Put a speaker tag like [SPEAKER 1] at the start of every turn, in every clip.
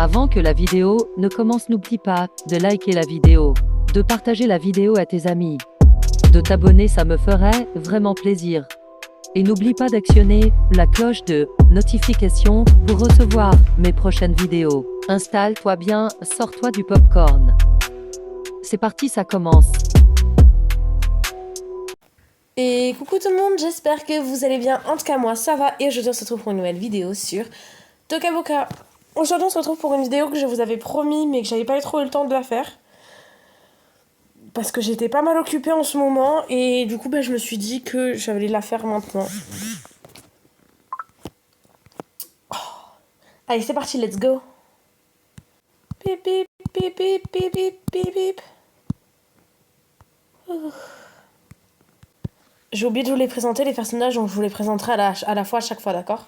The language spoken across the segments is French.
[SPEAKER 1] Avant que la vidéo ne commence, n'oublie pas de liker la vidéo, de partager la vidéo à tes amis, de t'abonner, ça me ferait vraiment plaisir. Et n'oublie pas d'actionner la cloche de notification pour recevoir mes prochaines vidéos. Installe-toi bien, sors-toi du popcorn. C'est parti, ça commence.
[SPEAKER 2] Et coucou tout le monde, j'espère que vous allez bien. En tout cas moi ça va et aujourd'hui on se retrouve pour une nouvelle vidéo sur Toca Boca. Aujourd'hui on se retrouve pour une vidéo que je vous avais promis mais que j'avais pas trop eu le temps de la faire. Parce que j'étais pas mal occupée en ce moment et du coup je me suis dit que j'allais la faire maintenant. Oh. Allez c'est parti, let's go. Pip pip pip pip pip pip pip pip. J'ai oublié de vous les présenter les personnages, donc je vous les présenterai à la fois à chaque fois, d'accord?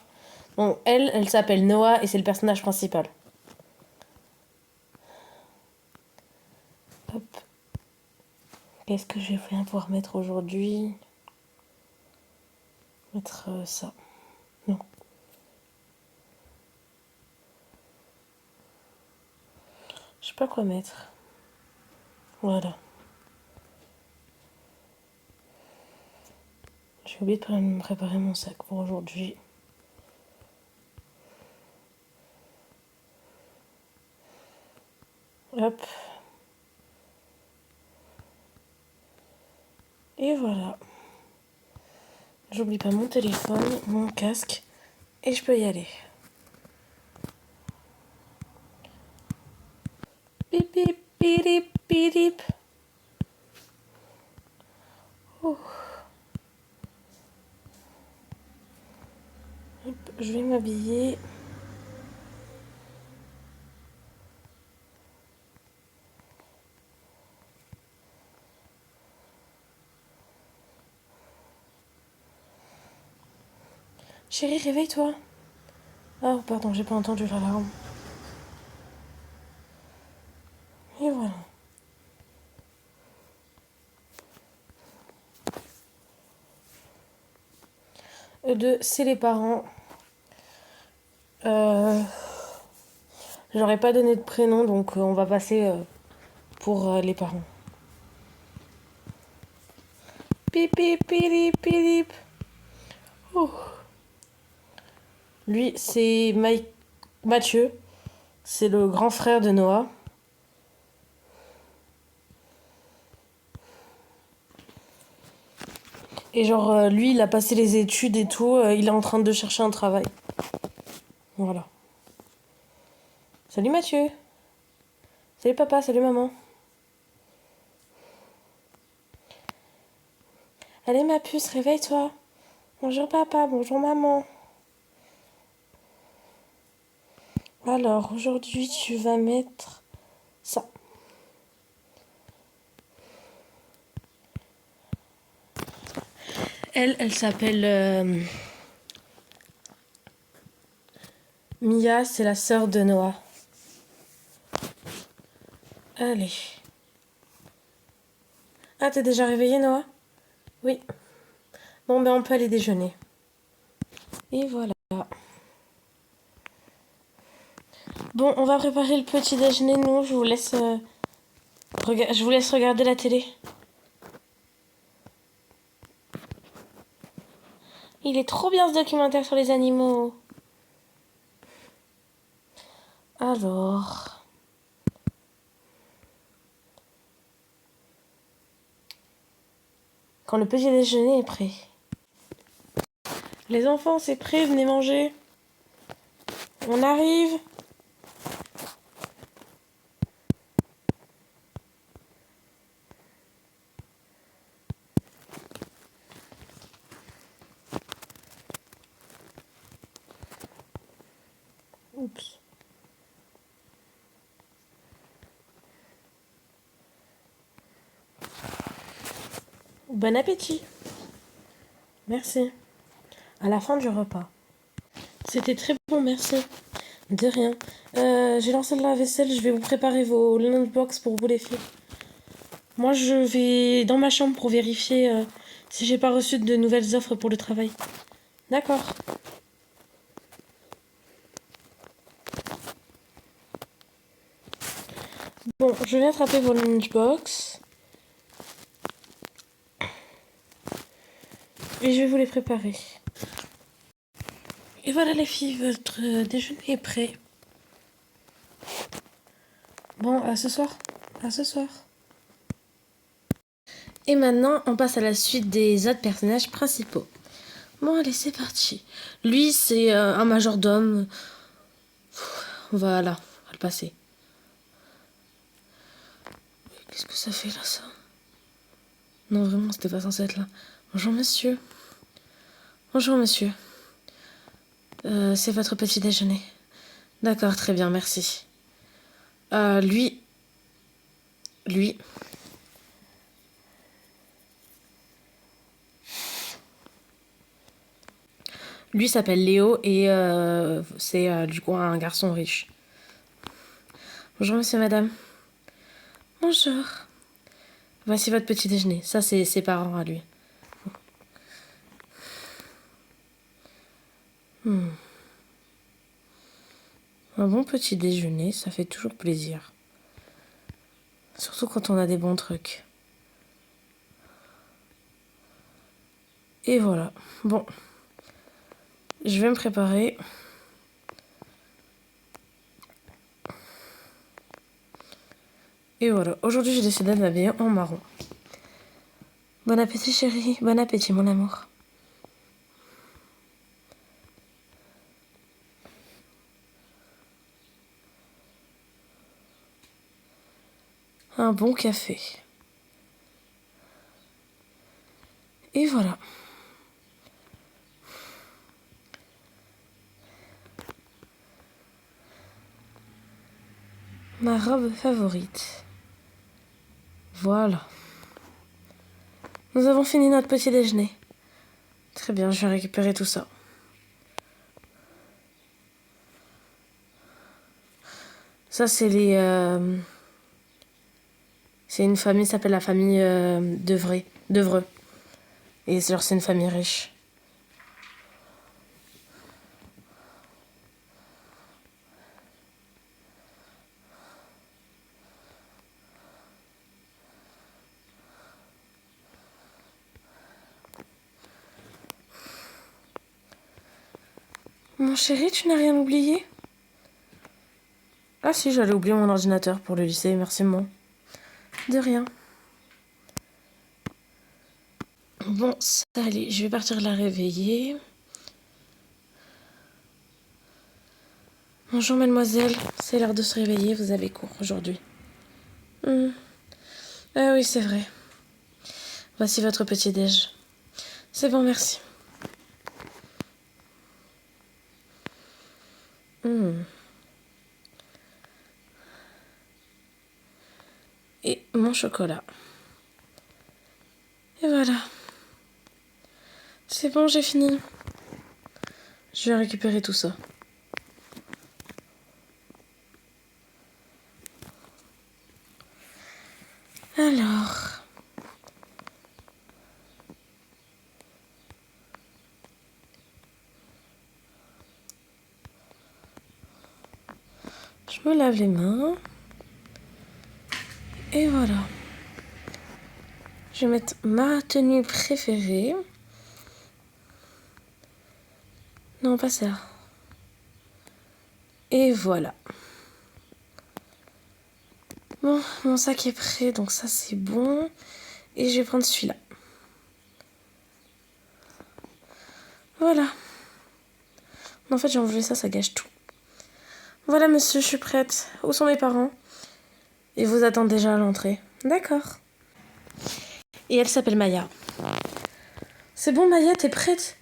[SPEAKER 2] Donc elle s'appelle Noah et c'est le personnage principal. Hop. Qu'est-ce que je vais pouvoir mettre aujourd'hui? Mettre ça. Non. Je sais pas quoi mettre. Voilà. J'ai oublié de me préparer mon sac pour aujourd'hui. Hop. Et voilà. J'oublie pas mon téléphone, mon casque. Et je peux y aller. Bip bip bip bip bip. Oh. Hop, je vais m'habiller. Chérie, réveille-toi. Oh, pardon, j'ai pas entendu l'alarme. Et voilà. Eux deux, c'est les parents. J'aurais pas donné de prénom, donc on va passer pour les parents. Pip pip pip pip. Oh. Lui, c'est Mathieu. C'est le grand frère de Noah. Et genre, lui, il a passé les études et tout. Il est en train de chercher un travail. Voilà. Salut Mathieu. Salut papa, salut maman. Allez ma puce, réveille-toi. Bonjour papa, bonjour maman. Alors, aujourd'hui, tu vas mettre ça. Elle s'appelle Mia, c'est la sœur de Noah. Allez. Ah, t'es déjà réveillé, Noah? Oui. Bon, on peut aller déjeuner. Et voilà. Bon, on va préparer le petit déjeuner, nous. Je vous laisse regarder la télé. Il est trop bien ce documentaire sur les animaux. Alors... Quand le petit déjeuner est prêt. Les enfants, c'est prêt, venez manger. On arrive. Oups. Bon appétit. Merci. À la fin du repas. C'était très bon, merci. De rien. J'ai lancé la vaisselle, je vais vous préparer vos lunchbox pour vous les filles. Moi, je vais dans ma chambre pour vérifier si j'ai pas reçu de nouvelles offres pour le travail. D'accord. Bon, je vais attraper vos lunchbox. Et je vais vous les préparer. Et voilà les filles, votre déjeuner est prêt. Bon, à ce soir. À ce soir. Et maintenant, on passe à la suite des autres personnages principaux. Bon, allez, c'est parti. Lui, c'est un majordome. Voilà, on va le passer. Qu'est-ce que ça fait là, ça? Non, vraiment, c'était pas censé être là. Bonjour, monsieur. Bonjour, monsieur. C'est votre petit déjeuner. D'accord, très bien, merci. Lui. Lui s'appelle Léo et c'est du coup un garçon riche. Bonjour, monsieur, madame. Bonjour. Voici votre petit déjeuner. Ça, c'est ses parents à lui. Un bon petit déjeuner, ça fait toujours plaisir. Surtout quand on a des bons trucs. Et voilà. Bon. Je vais me préparer. Et voilà. Aujourd'hui, j'ai décidé de m'habiller en marron. Bon appétit, chérie. Bon appétit, mon amour. Un bon café. Et voilà. Ma robe favorite. Voilà. Nous avons fini notre petit déjeuner. Très bien, je vais récupérer tout ça. Ça, c'est les... C'est une famille, ça s'appelle la famille Devreux. Et genre, c'est une famille riche. Mon chéri, tu n'as rien oublié? Ah si, j'allais oublier mon ordinateur pour le lycée, merci maman. De rien. Bon, ça allez, je vais partir la réveiller. Bonjour mademoiselle, c'est l'heure de se réveiller, vous avez cours aujourd'hui. Ah oui, c'est vrai. Voici votre petit déj. C'est bon, merci. Et mon chocolat. Et voilà. C'est bon, j'ai fini. Je vais récupérer tout ça. Alors... Je me lave les mains. Et voilà. Je vais mettre ma tenue préférée. Non, pas ça. Et voilà. Bon, mon sac est prêt, donc ça c'est bon. Et je vais prendre celui-là. Voilà. En fait, j'ai enlevé ça, ça gâche tout. Voilà, monsieur, je suis prête. Où sont mes parents? Ils vous attendent déjà à l'entrée. D'accord. Et elle s'appelle Maya. C'est bon, Maya, t'es prête?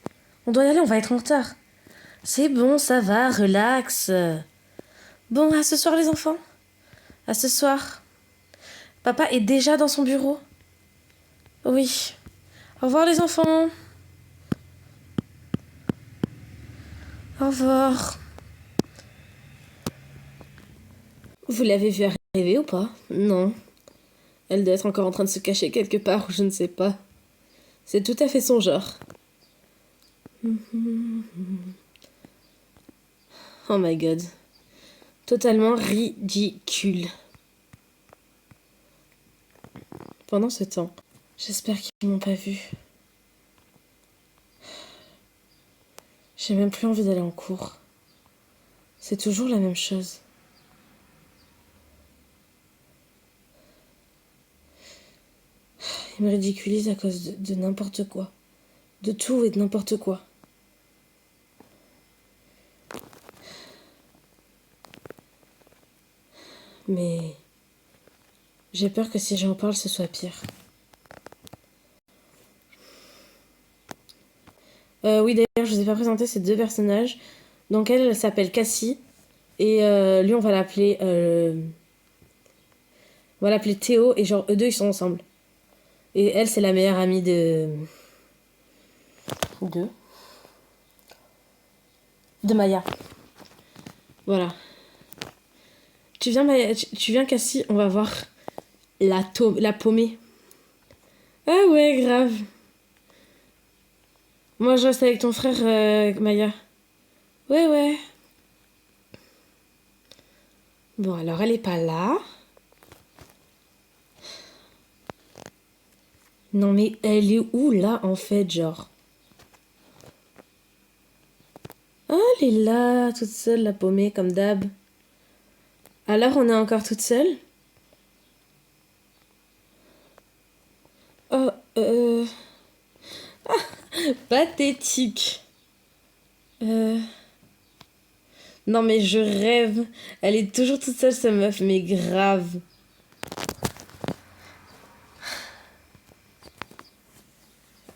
[SPEAKER 2] On doit y aller, on va être en retard. C'est bon, ça va, relax. Bon, à ce soir, les enfants. À ce soir. Papa est déjà dans son bureau. Oui. Au revoir, les enfants. Au revoir. Vous l'avez vu arriver ou pas? Non. Elle doit être encore en train de se cacher quelque part ou je ne sais pas. C'est tout à fait son genre. Oh my god. Totalement ridicule. pendant ce temps. J'espère qu'ils m'ont pas vu. J'ai même plus envie d'aller en cours. C'est toujours la même chose. Ils me ridiculisent à cause de n'importe quoi. De tout et de n'importe quoi. Mais j'ai peur que si j'en parle, ce soit pire. Oui, d'ailleurs, je vous ai pas présenté ces deux personnages. Donc elle s'appelle Cassie. Et lui, on va l'appeler Théo. Et genre, eux deux, ils sont ensemble. Et elle, c'est la meilleure amie de Maya. Voilà. Tu viens, Maya, tu viens, Cassie, on va voir la paumée. Ah ouais, grave. Moi, je reste avec ton frère, Maya. Ouais, ouais. Bon, alors, elle est pas là. Non, mais elle est où, là, en fait, genre? Ah, elle est là, toute seule, la paumée, comme d'hab. Alors, on est encore toute seule? Oh, pathétique. Non, mais je rêve. Elle est toujours toute seule, cette meuf, mais grave.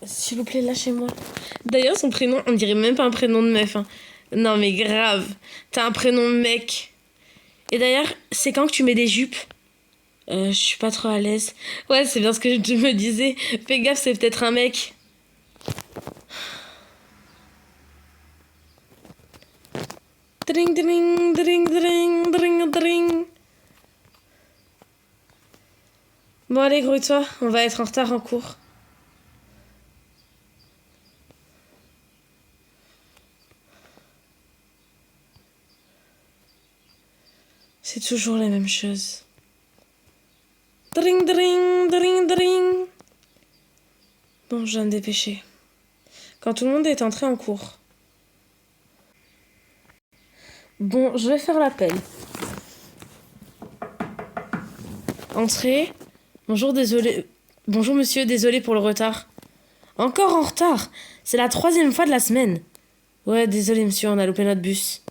[SPEAKER 2] S'il vous plaît, lâchez-moi. D'ailleurs, son prénom, on dirait même pas un prénom de meuf. Hein. Non, mais grave. T'as un prénom de mec. Et d'ailleurs, c'est quand que tu mets des jupes? Je suis pas trop à l'aise. Ouais, c'est bien ce que je me disais. Fais gaffe, c'est peut-être un mec. Dring, dring, dring, dring, dring, dring. Bon, allez, grouille-toi. On va être en retard en cours. C'est toujours la même chose. Dring, dring, dring, dring. Bon, je viens me dépêcher. Quand tout le monde est entré en cours. Bon, je vais faire l'appel. Entrée. Bonjour, désolé. Bonjour, monsieur, désolé pour le retard. Encore en retard. C'est la 3e fois de la semaine. Ouais, désolé, monsieur, on a loupé notre bus.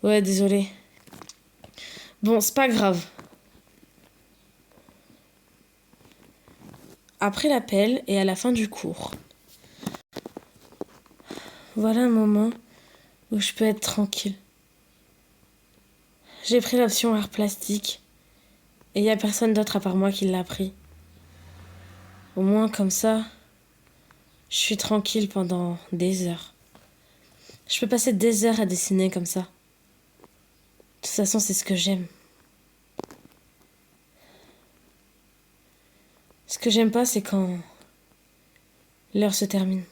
[SPEAKER 2] Ouais, désolé. Bon, c'est pas grave. Après l'appel et à la fin du cours. Voilà un moment où je peux être tranquille. J'ai pris l'option art plastique. Et il n'y a personne d'autre à part moi qui l'a pris. Au moins, comme ça, je suis tranquille pendant des heures. Je peux passer des heures à dessiner comme ça. De toute façon, c'est ce que j'aime. Ce que j'aime pas, c'est quand l'heure se termine.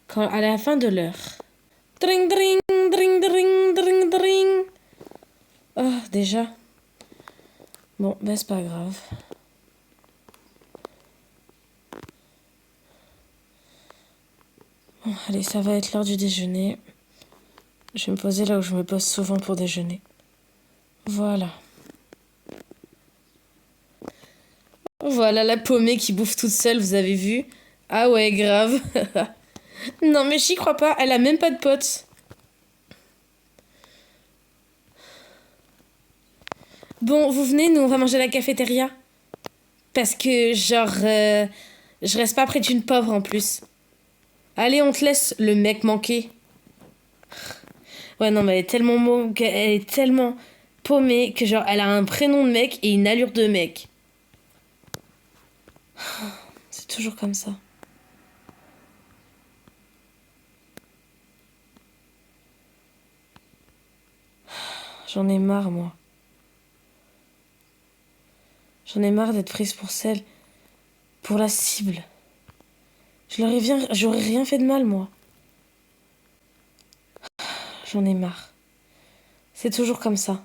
[SPEAKER 2] Quand à la fin de l'heure. Dring, dring, dring, dring, dring, dring. Oh, déjà. Bon, ben c'est pas grave. Bon, allez, ça va être l'heure du déjeuner. Je vais me poser là où je me pose souvent pour déjeuner. Voilà. Voilà la paumée qui bouffe toute seule, vous avez vu? Ah ouais, grave. Non mais j'y crois pas, elle a même pas de potes. Bon, vous venez, nous on va manger à la cafétéria. Parce que genre, je reste pas près d'une pauvre en plus. Allez, on te laisse, le mec manqué. Ouais, non, mais elle est tellement paumée que genre, elle a un prénom de mec et une allure de mec. C'est toujours comme ça. J'en ai marre, moi. J'en ai marre d'être prise pour la cible. J'aurais rien fait de mal, moi. J'en ai marre. C'est toujours comme ça.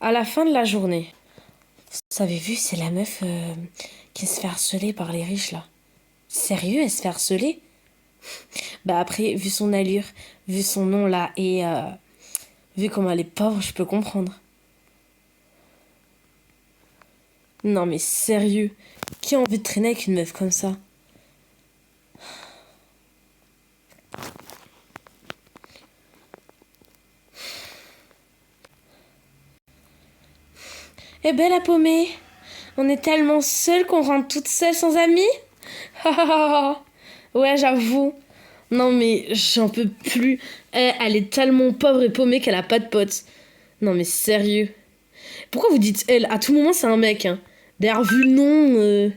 [SPEAKER 2] À la fin de la journée. Vous avez vu, c'est la meuf qui se fait harceler par les riches, là. Sérieux, elle se fait harceler? Bah après, vu son allure, vu son nom, là, et vu comment elle est pauvre, je peux comprendre. Non mais sérieux, qui a envie de traîner avec une meuf comme ça? Eh ben la paumée, on est tellement seules qu'on rentre toute seule sans amis. Ouais, j'avoue. Non mais j'en peux plus. Elle est tellement pauvre et paumée qu'elle a pas de potes. Non mais sérieux. Pourquoi vous dites elle? À tout moment c'est un mec. Hein. D'ailleurs vu le nom...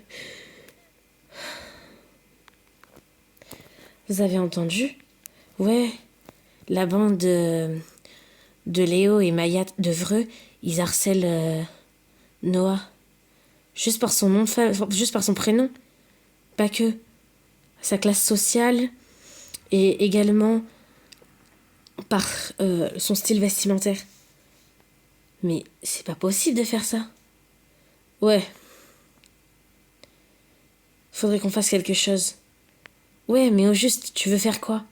[SPEAKER 2] Vous avez entendu? Ouais, la bande de Léo et Maya de Vreux, ils harcèlent Noah. Juste par son nom juste par son prénom. Pas que. Sa classe sociale et également par son style vestimentaire. Mais c'est pas possible de faire ça. Ouais. Faudrait qu'on fasse quelque chose. Ouais, mais au juste, tu veux faire quoi?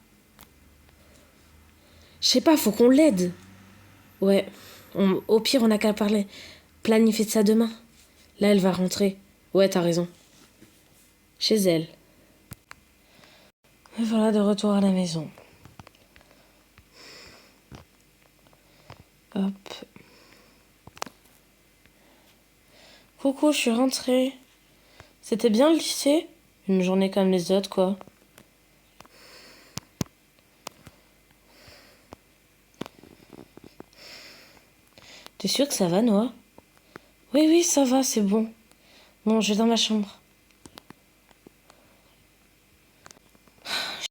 [SPEAKER 2] Je sais pas, faut qu'on l'aide. Ouais. Au pire, on n'a qu'à parler. Planifier de ça demain. Là, elle va rentrer. Ouais, t'as raison. Chez elle. Et voilà, de retour à la maison. Hop. Coucou, je suis rentrée. C'était bien le lycée? Une journée comme les autres, quoi. T'es sûre que ça va, Noah? Oui, ça va, c'est bon. Bon, je vais dans ma chambre.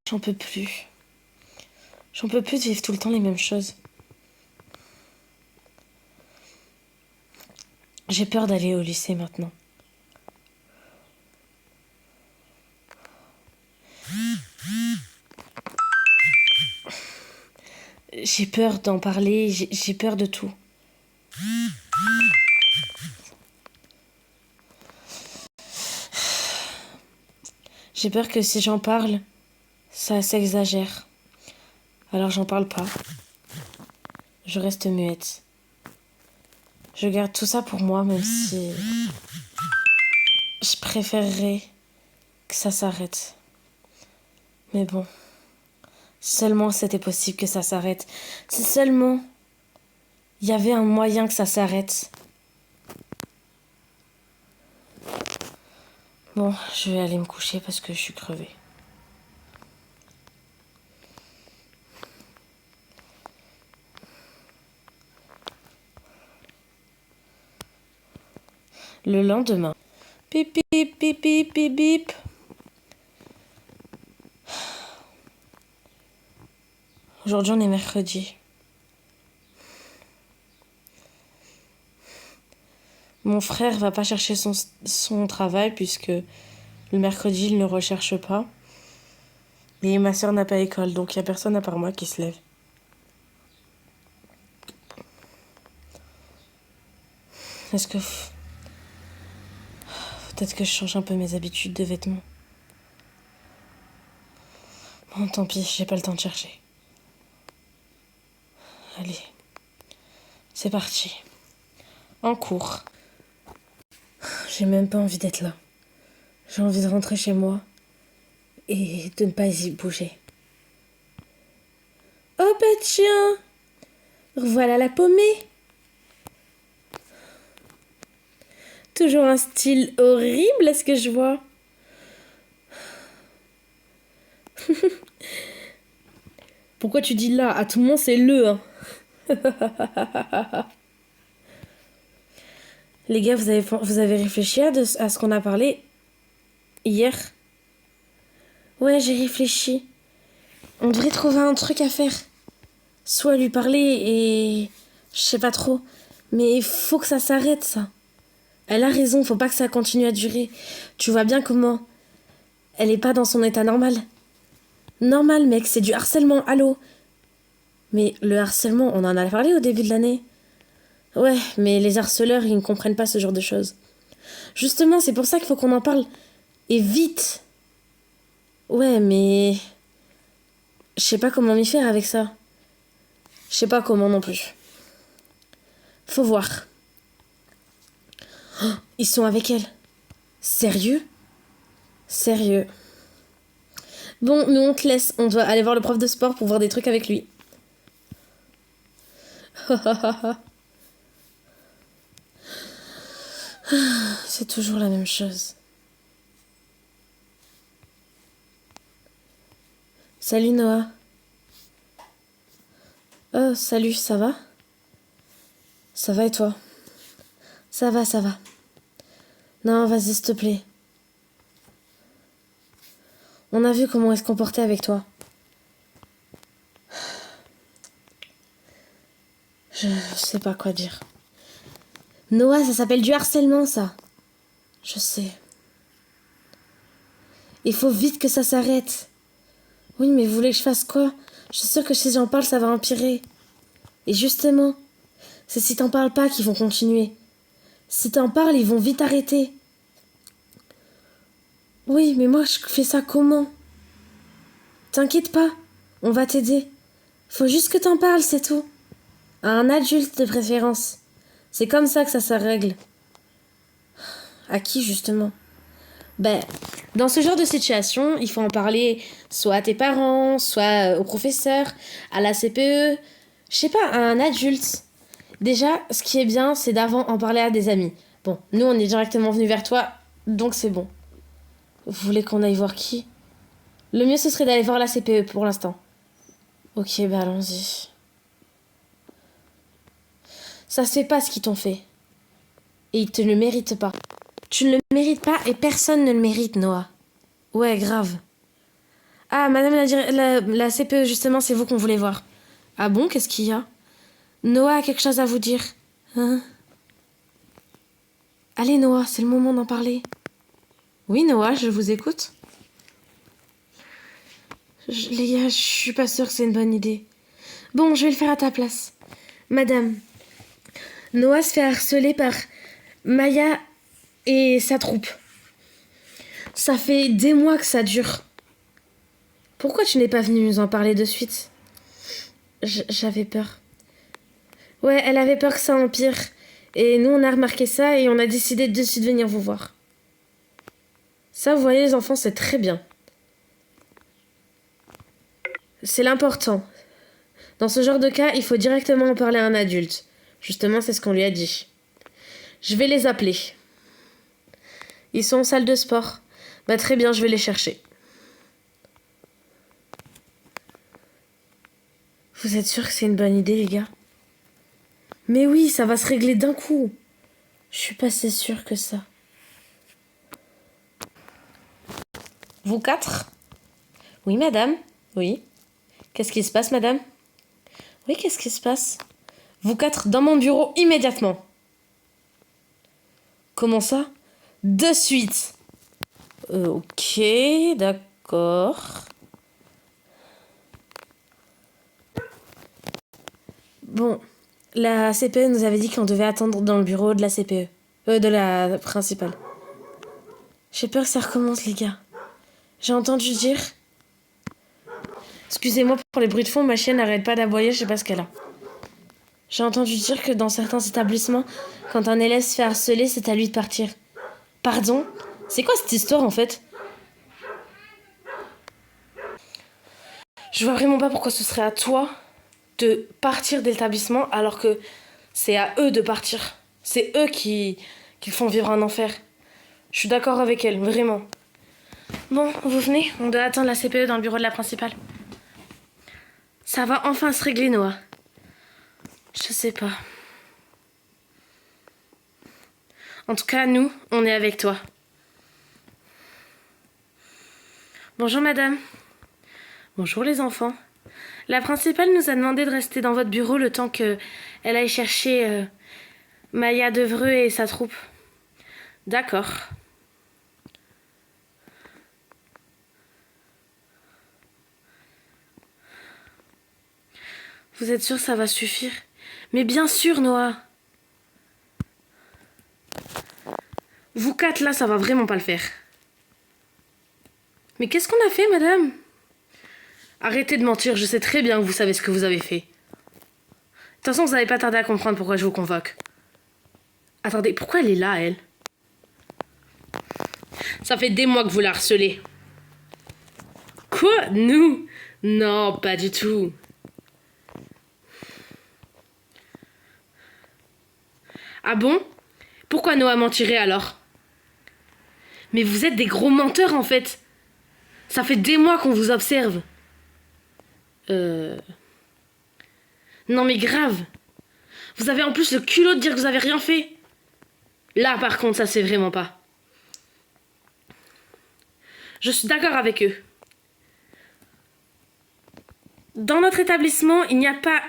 [SPEAKER 2] J'en peux plus. J'en peux plus de vivre tout le temps les mêmes choses. J'ai peur d'aller au lycée maintenant. J'ai peur d'en parler, j'ai peur de tout. J'ai peur que si j'en parle, ça s'exagère. Alors j'en parle pas. Je reste muette. Je garde tout ça pour moi, même si je préférerais que ça s'arrête. Mais bon, seulement c'était possible que ça s'arrête. Si seulement il y avait un moyen que ça s'arrête. Bon, je vais aller me coucher parce que je suis crevée. Le lendemain. Pip, pip, pip, pip, pip, bip. Aujourd'hui, on est mercredi. Mon frère va pas chercher son travail puisque le mercredi, il ne recherche pas. Et ma soeur n'a pas école, donc il n'y a personne à part moi qui se lève. Est-ce que... Peut-être que je change un peu mes habitudes de vêtements. Bon, tant pis, j'ai pas le temps de chercher. Allez, c'est parti. En cours. J'ai même pas envie d'être là. J'ai envie de rentrer chez moi et de ne pas y bouger. Oh bah tiens, revoilà la paumée. Toujours un style horrible, est-ce que je vois? Pourquoi tu dis là? À tout moment, c'est le. Hein. Les gars, vous avez réfléchi à ce qu'on a parlé hier? Ouais, j'ai réfléchi. On devrait trouver un truc à faire. Soit lui parler et... Je sais pas trop. Mais il faut que ça s'arrête, ça. Elle a raison, faut pas que ça continue à durer. Tu vois bien comment elle est pas dans son état normal. Normal, mec, c'est du harcèlement, allô? Mais le harcèlement, on en a parlé au début de l'année. Ouais, mais les harceleurs, ils ne comprennent pas ce genre de choses. Justement, c'est pour ça qu'il faut qu'on en parle. Et vite. Ouais, mais... Je sais pas comment m'y faire avec ça. Je sais pas comment non plus. Faut voir. Oh, ils sont avec elle. Sérieux? Sérieux. Bon, nous on te laisse. On doit aller voir le prof de sport pour voir des trucs avec lui. C'est toujours la même chose. Salut Noah. Oh, salut, ça va? Ça va et toi? Ça va, ça va. Non, vas-y, s'il te plaît. On a vu comment elle se comportait avec toi. Je sais pas quoi dire. Noah, ça s'appelle du harcèlement, ça. Je sais. Il faut vite que ça s'arrête. Oui, mais vous voulez que je fasse quoi? Je suis sûre que si j'en parle, ça va empirer. Et justement, c'est si t'en parles pas qu'ils vont continuer. Si t'en parles, ils vont vite arrêter. Oui, mais moi, je fais ça comment? T'inquiète pas, on va t'aider. Faut juste que t'en parles, c'est tout. À un adulte de préférence. C'est comme ça que ça se règle. À qui, justement? Ben, dans ce genre de situation, il faut en parler soit à tes parents, soit au professeur, à la CPE, je sais pas, à un adulte. Déjà, ce qui est bien, c'est d'avant en parler à des amis. Bon, nous, on est directement venus vers toi, donc c'est bon. Vous voulez qu'on aille voir qui? Le mieux, ce serait d'aller voir la CPE pour l'instant. Ok, bah allons-y. Ça se fait pas ce qu'ils t'ont fait. Et ils te le méritent pas. Tu ne le mérites pas et personne ne le mérite, Noah. Ouais, grave. Ah, madame la CPE, justement, c'est vous qu'on voulait voir. Ah bon, qu'est-ce qu'il y a? Noah a quelque chose à vous dire. Hein? Allez, Noah, c'est le moment d'en parler. Oui, Noah, je vous écoute. Les gars, je suis pas sûre que c'est une bonne idée. Bon, je vais le faire à ta place. Madame, Noah se fait harceler par Maya et sa troupe. Ça fait des mois que ça dure. Pourquoi tu n'es pas venue nous en parler de suite? J'avais peur. Ouais, elle avait peur que ça empire. Et nous, on a remarqué ça et on a décidé de suite venir vous voir. Ça, vous voyez, les enfants, c'est très bien. C'est l'important. Dans ce genre de cas, il faut directement en parler à un adulte. Justement, c'est ce qu'on lui a dit. Je vais les appeler. Ils sont en salle de sport. Bah très bien, je vais les chercher. Vous êtes sûr que c'est une bonne idée, les gars? Mais oui, ça va se régler d'un coup. Je suis pas si sûre que ça. Vous quatre? Oui, madame. Oui. Qu'est-ce qui se passe, madame? Oui, qu'est-ce qui se passe? Vous quatre dans mon bureau immédiatement. Comment ça? De suite. Ok, d'accord. Bon, la CPE nous avait dit qu'on devait attendre dans le bureau de la CPE. De la principale. J'ai peur que ça recommence, les gars. J'ai entendu dire... Excusez-moi pour les bruits de fond, ma chienne n'arrête pas d'aboyer, je sais pas ce qu'elle a. J'ai entendu dire que dans certains établissements, quand un élève se fait harceler, c'est à lui de partir. Pardon? C'est quoi cette histoire, en fait? Je vois vraiment pas pourquoi ce serait à toi de partir de l'établissement alors que c'est à eux de partir. C'est eux qui font vivre un enfer. Je suis d'accord avec elle, vraiment. Bon, vous venez, on doit attendre la CPE dans le bureau de la principale. Ça va enfin se régler, Noah. Je sais pas. En tout cas, nous, on est avec toi. Bonjour, madame. Bonjour, les enfants. La principale nous a demandé de rester dans votre bureau le temps qu'elle aille chercher Maya Devreux et sa troupe. D'accord. Vous êtes sûr que ça va suffire? Mais bien sûr, Noah. Vous quatre là, ça va vraiment pas le faire. Mais qu'est-ce qu'on a fait, madame? Arrêtez de mentir, je sais très bien que vous savez ce que vous avez fait. De toute façon, vous n'allez pas tarder à comprendre pourquoi je vous convoque. Attendez, pourquoi elle est là, elle? Ça fait des mois que vous la harcelez. Quoi? Nous? Non, pas du tout. Ah bon? Pourquoi Noah mentirait alors? Mais vous êtes des gros menteurs en fait. Ça fait des mois qu'on vous observe. Non mais grave. Vous avez en plus le culot de dire que vous avez rien fait. Là par contre ça c'est vraiment pas. Je suis d'accord avec eux. Dans notre établissement, il n'y a pas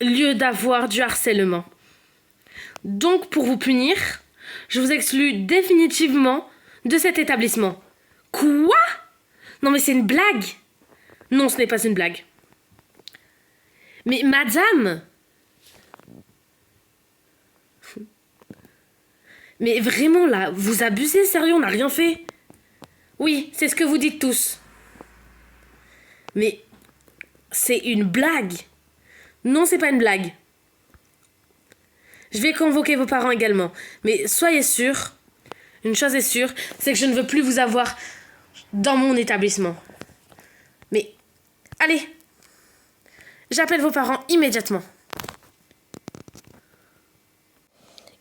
[SPEAKER 2] lieu d'avoir du harcèlement. Donc pour vous punir, je vous exclus définitivement de cet établissement. Quoi? Non mais c'est une blague. Non, ce n'est pas une blague. Mais madame! Mais vraiment là, vous abusez, sérieux, on n'a rien fait. Oui, c'est ce que vous dites tous. Mais c'est une blague. Non, c'est pas une blague. Je vais convoquer vos parents également. Mais soyez sûrs, une chose est sûre, c'est que je ne veux plus vous avoir dans mon établissement. Mais allez, j'appelle vos parents immédiatement.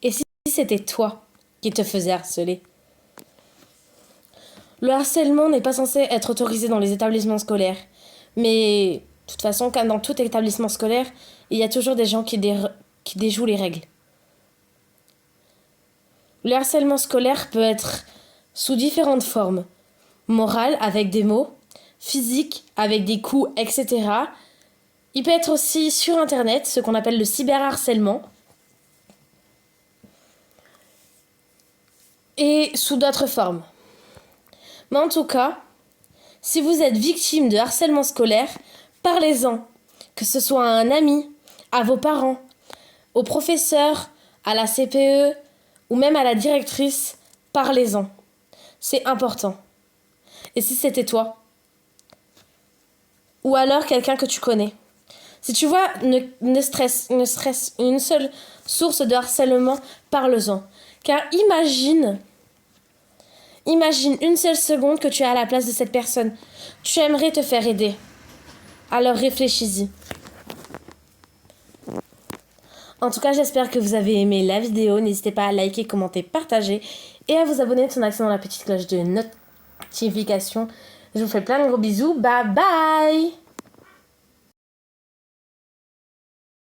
[SPEAKER 3] Et si c'était toi qui te faisais harceler? Le harcèlement n'est pas censé être autorisé dans les établissements scolaires. Mais, de toute façon, comme dans tout établissement scolaire, il y a toujours des gens qui déjouent les règles. Le harcèlement scolaire peut être sous différentes formes. Moral, avec des mots. Physique, avec des coups, etc. Il peut être aussi sur Internet, ce qu'on appelle le cyberharcèlement. Et sous d'autres formes. Mais en tout cas, si vous êtes victime de harcèlement scolaire, parlez-en. Que ce soit à un ami, à vos parents, au professeur, à la CPE ou même à la directrice, parlez-en. C'est important. Et si c'était toi? Ou alors quelqu'un que tu connais? Si tu vois ne serait-ce une seule source de harcèlement, parle-en. Car imagine une seule seconde que tu es à la place de cette personne. Tu aimerais te faire aider. Alors réfléchis-y. En tout cas, j'espère que vous avez aimé la vidéo. N'hésitez pas à liker, commenter, partager et à vous abonner en activant la petite cloche de notification. Je vous fais plein de gros bisous. Bye bye!